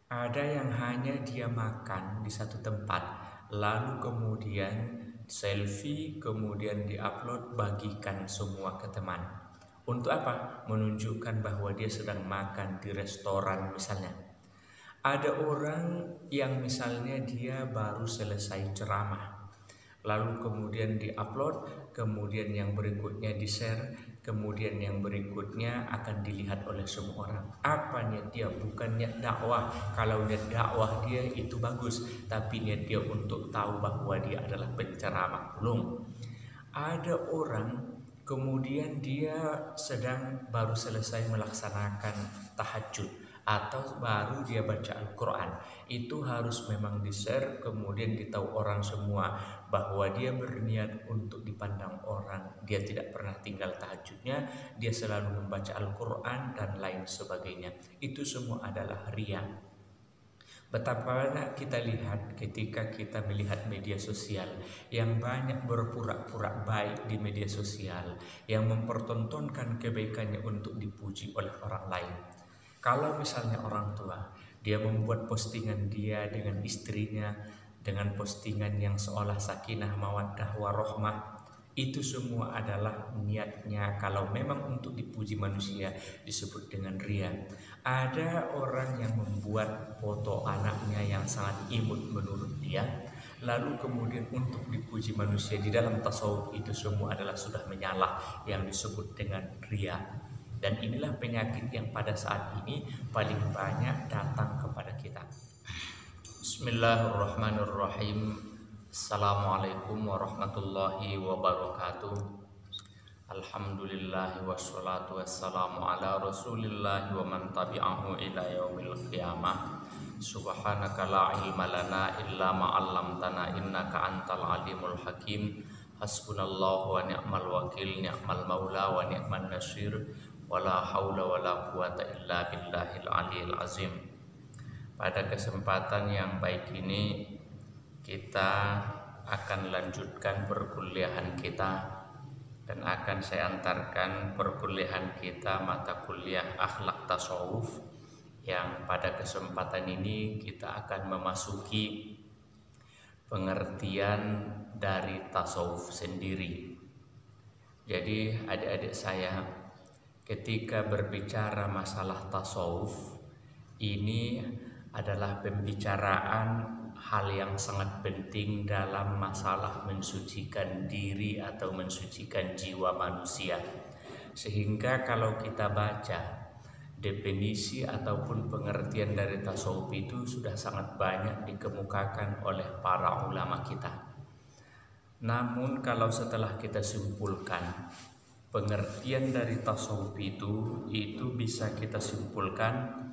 Ada yang hanya dia makan di satu tempat, lalu kemudian selfie, kemudian diupload, bagikan semua ke teman. Untuk apa? Menunjukkan bahwa dia sedang makan di restoran misalnya. Ada orang yang misalnya dia baru selesai ceramah, lalu kemudian diupload, kemudian yang berikutnya di-share, kemudian yang berikutnya akan dilihat oleh semua orang. Apa niat dia? Bukan niat dakwah. Kalau niat dakwah dia itu bagus, tapi niat dia untuk tahu bahwa dia adalah penceramah. Belum. Ada orang kemudian dia sedang baru selesai melaksanakan tahajud atau baru dia baca Al-Quran. Itu harus memang di-share, kemudian ditahu orang semua bahwa dia berniat untuk dipandang orang. Dia tidak pernah tinggal tahajudnya, dia selalu membaca Al-Quran dan lain sebagainya. Itu semua adalah riya. Betapa banyak kita lihat ketika kita melihat media sosial yang banyak berpura-pura baik di media sosial, yang mempertontonkan kebaikannya untuk dipuji oleh orang lain. Kalau misalnya orang tua, dia membuat postingan dia dengan istrinya, dengan postingan yang seolah sakinah mawaddah warohmah, itu semua adalah niatnya. Kalau memang untuk dipuji manusia disebut dengan riya. Ada orang yang membuat foto anaknya yang sangat imut menurut dia, lalu kemudian untuk dipuji manusia. Di dalam tasawuf itu semua adalah sudah menyalah, yang disebut dengan riya. Dan inilah penyakit yang pada saat ini paling banyak datang kepada kita. Bismillahirrahmanirrahim. Assalamualaikum warahmatullahi wabarakatuh. Alhamdulillahi wassalatu wassalamu ala rasulillahi wa man tabi'ahu ila yaumil qiyamah. Subhanaka la ilma lana illa ma 'allamtana innaka antal alimul hakim. Hasbunallahu wa ni'mal wakil, ni'mal maula wa ni'man nasir. Wala haula wala quwata illa billahil aliyil azim. Pada kesempatan yang baik ini kita akan lanjutkan perkuliahan kita, dan akan saya antarkan perkuliahan kita mata kuliah akhlak tasawuf, yang pada kesempatan ini kita akan memasuki pengertian dari tasawuf sendiri. Jadi adik-adik saya, ketika berbicara masalah tasawuf, ini adalah pembicaraan hal yang sangat penting dalam masalah mensucikan diri atau mensucikan jiwa manusia. Sehingga kalau kita baca definisi ataupun pengertian dari tasawuf itu sudah sangat banyak dikemukakan oleh para ulama kita. Namun kalau setelah kita simpulkan pengertian dari tasawuf itu bisa kita simpulkan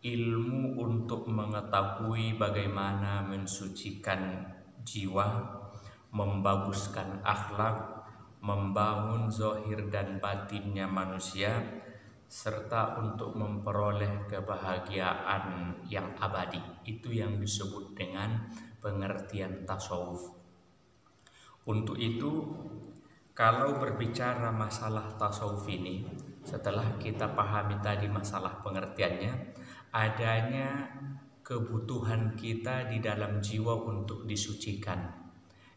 ilmu untuk mengetahui bagaimana mensucikan jiwa, membaguskan akhlak, membangun zahir dan batinnya manusia, serta untuk memperoleh kebahagiaan yang abadi. Itu yang disebut dengan pengertian tasawuf. Untuk itu, kalau berbicara masalah tasawuf ini, setelah kita pahami tadi masalah pengertiannya, adanya kebutuhan kita di dalam jiwa untuk disucikan.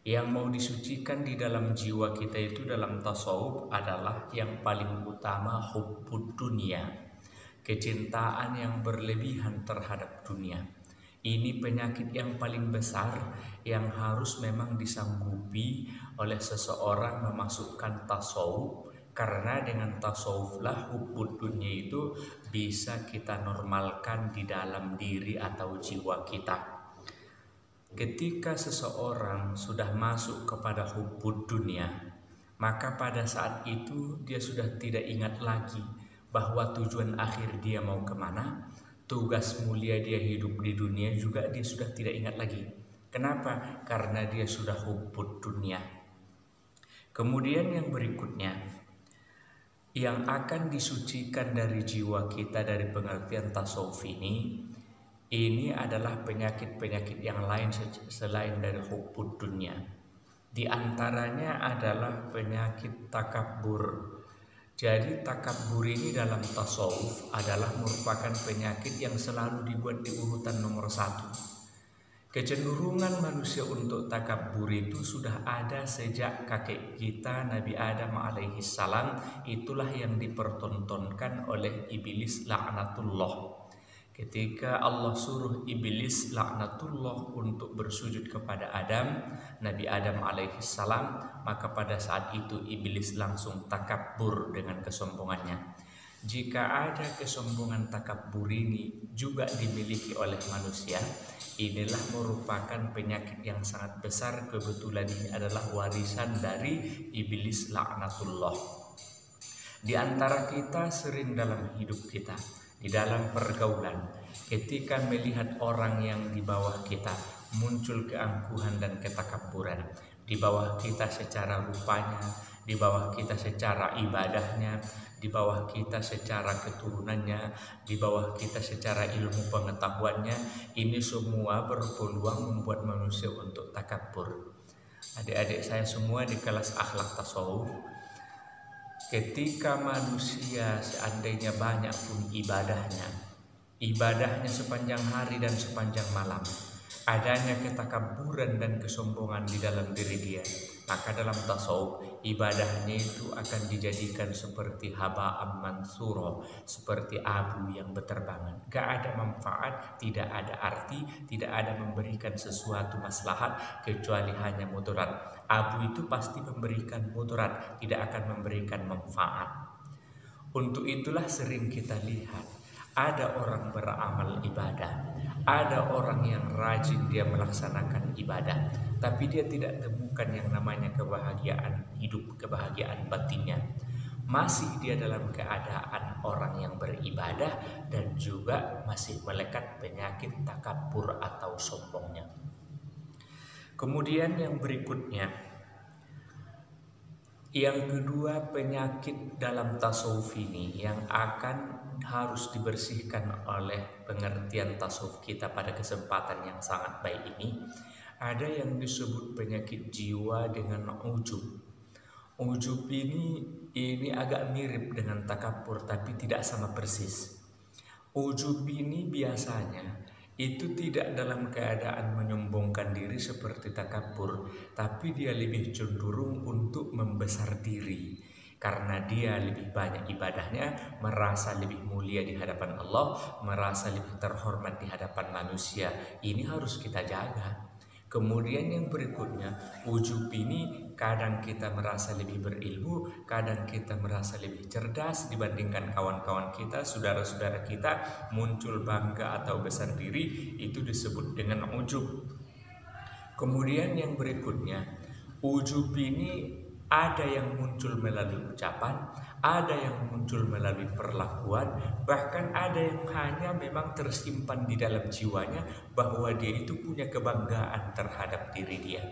Yang mau disucikan di dalam jiwa kita itu dalam tasawuf adalah yang paling utama hubbud dunia, kecintaan yang berlebihan terhadap dunia. Ini penyakit yang paling besar yang harus memang disanggupi oleh seseorang memasukkan tasawuf, karena dengan tasawuflah hubbud dunia itu bisa kita normalkan di dalam diri atau jiwa kita. Ketika seseorang sudah masuk kepada hubbud dunia, maka pada saat itu dia sudah tidak ingat lagi bahwa tujuan akhir dia mau kemana. Tugas mulia dia hidup di dunia juga dia sudah tidak ingat lagi. Kenapa? Karena dia sudah hubbud dunia. Kemudian yang berikutnya, yang akan disucikan dari jiwa kita dari pengertian tasawuf ini adalah penyakit-penyakit yang lain selain dari hubbud dunia. Di antaranya adalah penyakit takabur. Jadi takabur ini dalam tasawuf adalah merupakan penyakit yang selalu dibuat di urutan nomor 1. Kecenderungan manusia untuk takabur itu sudah ada sejak kakek kita Nabi Adam alaihi salam. Itulah yang dipertontonkan oleh iblis laknatullah. Ketika Allah suruh iblis laknatullah untuk bersujud kepada Adam, Nabi Adam alaihi salam, maka pada saat itu iblis langsung takabur dengan kesombongannya. Jika ada kesombongan takabur ini juga dimiliki oleh manusia, inilah merupakan penyakit yang sangat besar. Kebetulan ini adalah warisan dari iblis laknatullah. Di antara kita sering dalam hidup kita, di dalam pergaulan, ketika melihat orang yang di bawah kita, muncul keangkuhan dan ketakaburan. Di bawah kita secara rupanya, di bawah kita secara ibadahnya, di bawah kita secara keturunannya, di bawah kita secara ilmu pengetahuannya. Ini semua berpeluang membuat manusia untuk takabur. Adik-adik saya semua di kelas akhlak tasawuf, ketika manusia seandainya banyak pun ibadahnya sepanjang hari dan sepanjang malam, adanya ketakaburan dan kesombongan di dalam diri dia, maka dalam tasawuf ibadahnya itu akan dijadikan seperti haba'am mansuro, seperti abu yang berterbangan. Gak ada manfaat, tidak ada arti, tidak ada memberikan sesuatu maslahat kecuali hanya mudarat. Abu itu pasti memberikan mudarat, tidak akan memberikan manfaat. Untuk itulah sering kita lihat ada orang beramal ibadah, ada orang yang rajin dia melaksanakan ibadah, tapi dia tidak temukan yang namanya kebahagiaan hidup, kebahagiaan batinnya. Masih dia dalam keadaan orang yang beribadah dan juga masih melekat penyakit takabur atau sombongnya. Kemudian yang berikutnya, yang kedua, penyakit dalam tasawuf ini yang akan harus dibersihkan oleh pengertian tasawuf kita pada kesempatan yang sangat baik ini, ada yang disebut penyakit jiwa dengan ujub. Ujub ini agak mirip dengan takabur tapi tidak sama persis. Ujub ini biasanya itu tidak dalam keadaan menyombongkan diri seperti takabur, tapi dia lebih cenderung untuk membesar diri. Karena dia lebih banyak ibadahnya, merasa lebih mulia di hadapan Allah, merasa lebih terhormat di hadapan manusia. Ini harus kita jaga. Kemudian yang berikutnya, ujub ini kadang kita merasa lebih berilmu, kadang kita merasa lebih cerdas dibandingkan kawan-kawan kita, saudara-saudara kita, muncul bangga atau besar diri, itu disebut dengan ujub. Kemudian yang berikutnya, ujub ini ada yang muncul melalui ucapan, ada yang muncul melalui perlakuan, bahkan ada yang hanya memang tersimpan di dalam jiwanya bahwa dia itu punya kebanggaan terhadap diri dia.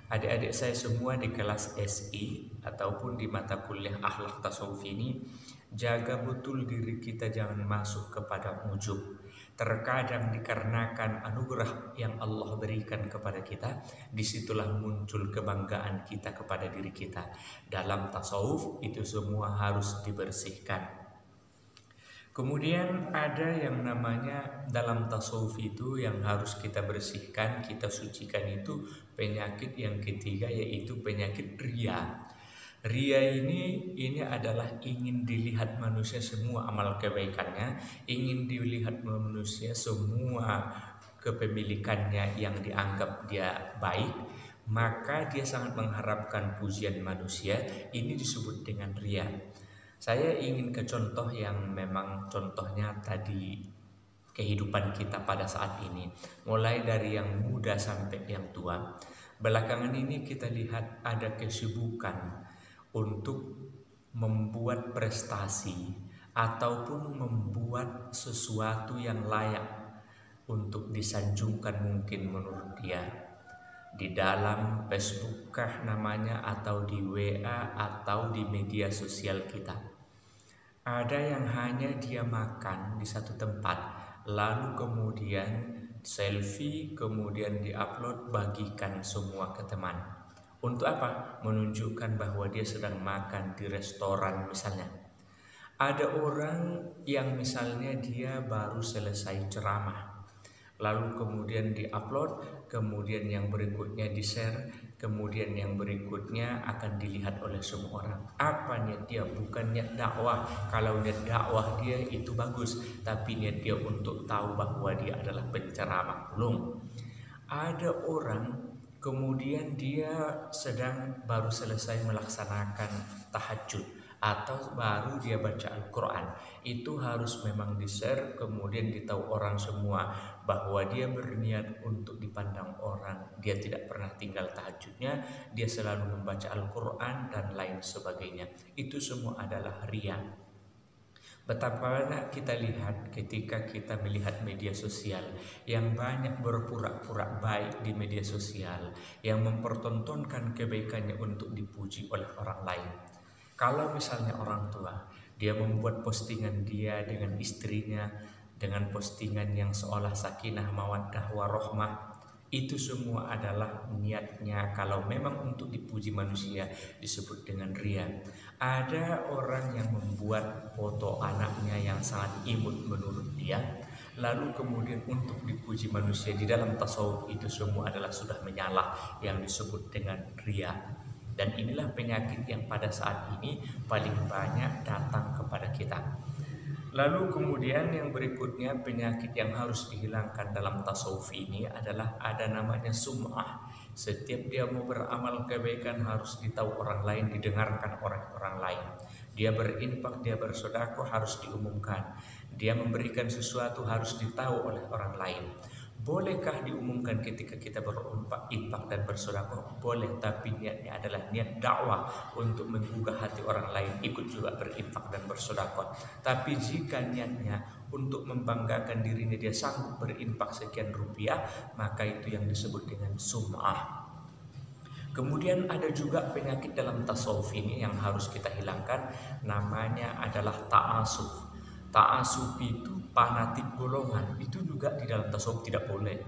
Adik-adik saya semua di kelas SI ataupun di mata kuliah akhlak tasawuf ini, jaga betul diri kita jangan masuk kepada ujub. Terkadang dikarenakan anugerah yang Allah berikan kepada kita, disitulah muncul kebanggaan kita kepada diri kita. Dalam tasawuf itu semua harus dibersihkan. Kemudian ada yang namanya dalam tasawuf itu yang harus kita bersihkan, kita sucikan, itu penyakit yang ketiga, yaitu penyakit riya. Riya ini adalah ingin dilihat manusia semua amal kebaikannya, ingin dilihat manusia semua kepemilikannya yang dianggap dia baik, maka dia sangat mengharapkan pujian manusia. Ini disebut dengan riya. Saya ingin ke contoh yang memang contohnya tadi kehidupan kita pada saat ini, mulai dari yang muda sampai yang tua. Belakangan ini kita lihat ada kesibukan untuk membuat prestasi ataupun membuat sesuatu yang layak untuk disanjungkan mungkin menurut dia di dalam Facebook kah namanya, atau di WA atau di media sosial kita. Ada yang hanya dia makan di satu tempat, lalu kemudian selfie, kemudian diupload, bagikan semua ke teman. Untuk apa? Menunjukkan bahwa dia sedang makan di restoran misalnya. Ada orang yang misalnya dia baru selesai ceramah, lalu kemudian di-upload, kemudian yang berikutnya di-share, kemudian yang berikutnya akan dilihat oleh semua orang. Apa niat dia? Bukan niat dakwah. Kalau niat dakwah dia itu bagus, tapi niat dia untuk tahu bahwa dia adalah penceramah. Belum. Ada orang kemudian dia sedang baru selesai melaksanakan tahajud atau baru dia baca Al-Quran. Itu harus memang di-share, kemudian ditahu orang semua bahwa dia berniat untuk dipandang orang. Dia tidak pernah tinggal tahajudnya, dia selalu membaca Al-Quran dan lain sebagainya. Itu semua adalah riya. Betapa banyak kita lihat ketika kita melihat media sosial yang banyak berpura-pura baik di media sosial, yang mempertontonkan kebaikannya untuk dipuji oleh orang lain. Kalau misalnya orang tua, dia membuat postingan dia dengan istrinya, dengan postingan yang seolah sakinah mawaddah warohmah, itu semua adalah niatnya. Kalau memang untuk dipuji manusia disebut dengan riya. Ada orang yang membuat foto anaknya yang sangat imut menurut dia, lalu kemudian untuk dipuji manusia. Di dalam tasawuf itu semua adalah sudah menyala, yang disebut dengan riya. Dan inilah penyakit yang pada saat ini paling banyak datang kepada kita. Lalu kemudian yang berikutnya, penyakit yang harus dihilangkan dalam tasawuf ini adalah ada namanya sum'ah. Setiap dia mau beramal kebaikan harus ditahu orang lain, didengarkan orang lain. Dia berinfak, dia bersedekah harus diumumkan. Dia memberikan sesuatu harus ditahu oleh orang lain. Bolehkah diumumkan ketika kita berinfak dan bersedekah? Boleh, tapi niatnya adalah niat dakwah untuk menggugah hati orang lain ikut juga berinfak dan bersedekah. Tapi jika niatnya untuk membanggakan dirinya, dia sanggup berinfak sekian rupiah, maka itu yang disebut dengan sum'ah. Kemudian ada juga penyakit dalam tasawuf ini yang harus kita hilangkan, namanya adalah ta'asuf. Ta'asuf itu fanatik golongan, itu juga di dalam tasawuf tidak boleh.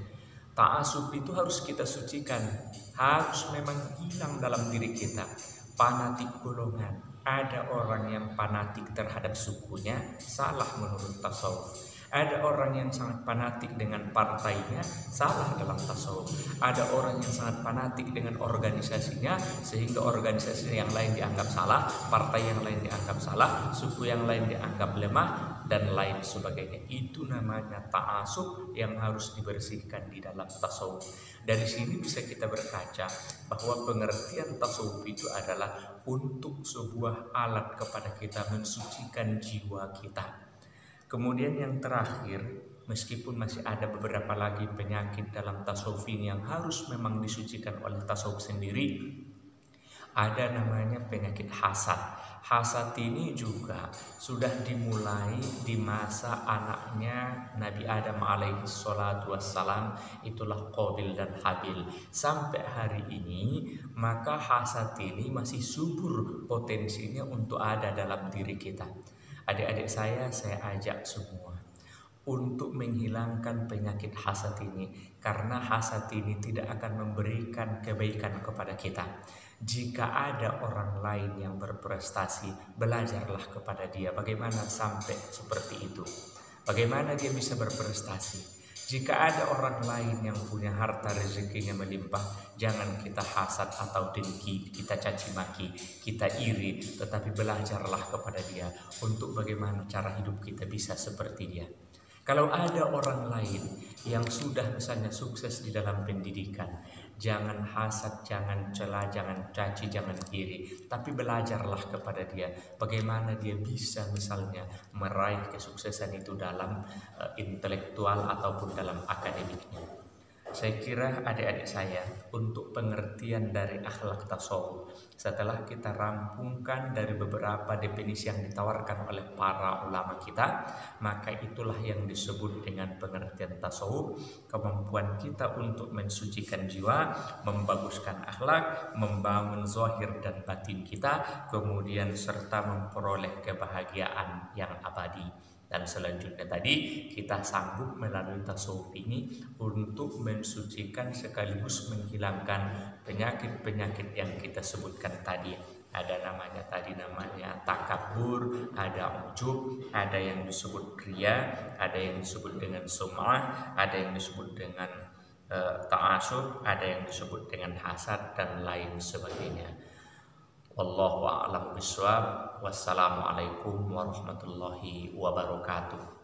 Ta'asuf itu harus kita sucikan, harus memang hilang dalam diri kita. Fanatik golongan, ada orang yang fanatik terhadap sukunya, salah menurut tasawuf. Ada orang yang sangat fanatik dengan partainya, salah dalam tasawuf. Ada orang yang sangat fanatik dengan organisasinya, sehingga organisasi yang lain dianggap salah, partai yang lain dianggap salah, suku yang lain dianggap lemah, dan lain sebagainya. Itu namanya ta'asub yang harus dibersihkan di dalam tasawuf. Dari sini bisa kita berkaca bahwa pengertian tasawuf itu adalah untuk sebuah alat kepada kita mensucikan jiwa kita. Kemudian yang terakhir, meskipun masih ada beberapa lagi penyakit dalam tasawuf ini yang harus memang disucikan oleh tasawuf sendiri, ada namanya penyakit hasad. Hasad ini juga sudah dimulai di masa anaknya Nabi Adam alaihi salatu wassalam, itulah Qabil dan Habil. Sampai hari ini maka hasad ini masih subur potensinya untuk ada dalam diri kita. Adik-adik saya ajak semua untuk menghilangkan penyakit hasad ini, karena hasad ini tidak akan memberikan kebaikan kepada kita. Jika ada orang lain yang berprestasi, belajarlah kepada dia bagaimana sampai seperti itu, bagaimana dia bisa berprestasi. Jika ada orang lain yang punya harta rezekinya melimpah, jangan kita hasad atau dengki, kita caci maki, kita iri, tetapi belajarlah kepada dia untuk bagaimana cara hidup kita bisa seperti dia. Kalau ada orang lain yang sudah misalnya sukses di dalam pendidikan, jangan hasad, jangan cela, jangan caci, jangan iri, tapi belajarlah kepada dia bagaimana dia bisa misalnya meraih kesuksesan itu dalam intelektual ataupun dalam akademiknya. Saya kira adik-adik saya, untuk pengertian dari akhlak tasawuf, setelah kita rampungkan dari beberapa definisi yang ditawarkan oleh para ulama kita, maka itulah yang disebut dengan pengertian tasawuf, kemampuan kita untuk mensucikan jiwa, membaguskan akhlak, membangun zahir dan batin kita, kemudian serta memperoleh kebahagiaan yang abadi. Dan selanjutnya tadi kita sanggup melalui tasawuf ini untuk mensucikan sekaligus menghilangkan penyakit-penyakit yang kita sebutkan tadi. Ada namanya takabur, ada ujub, ada yang disebut riya, ada yang disebut dengan sum'ah, ada yang disebut dengan ta'asub, ada yang disebut dengan hasad dan lain sebagainya. Wallahu a'lam bishawab. Wassalamualaikum warahmatullahi wabarakatuh.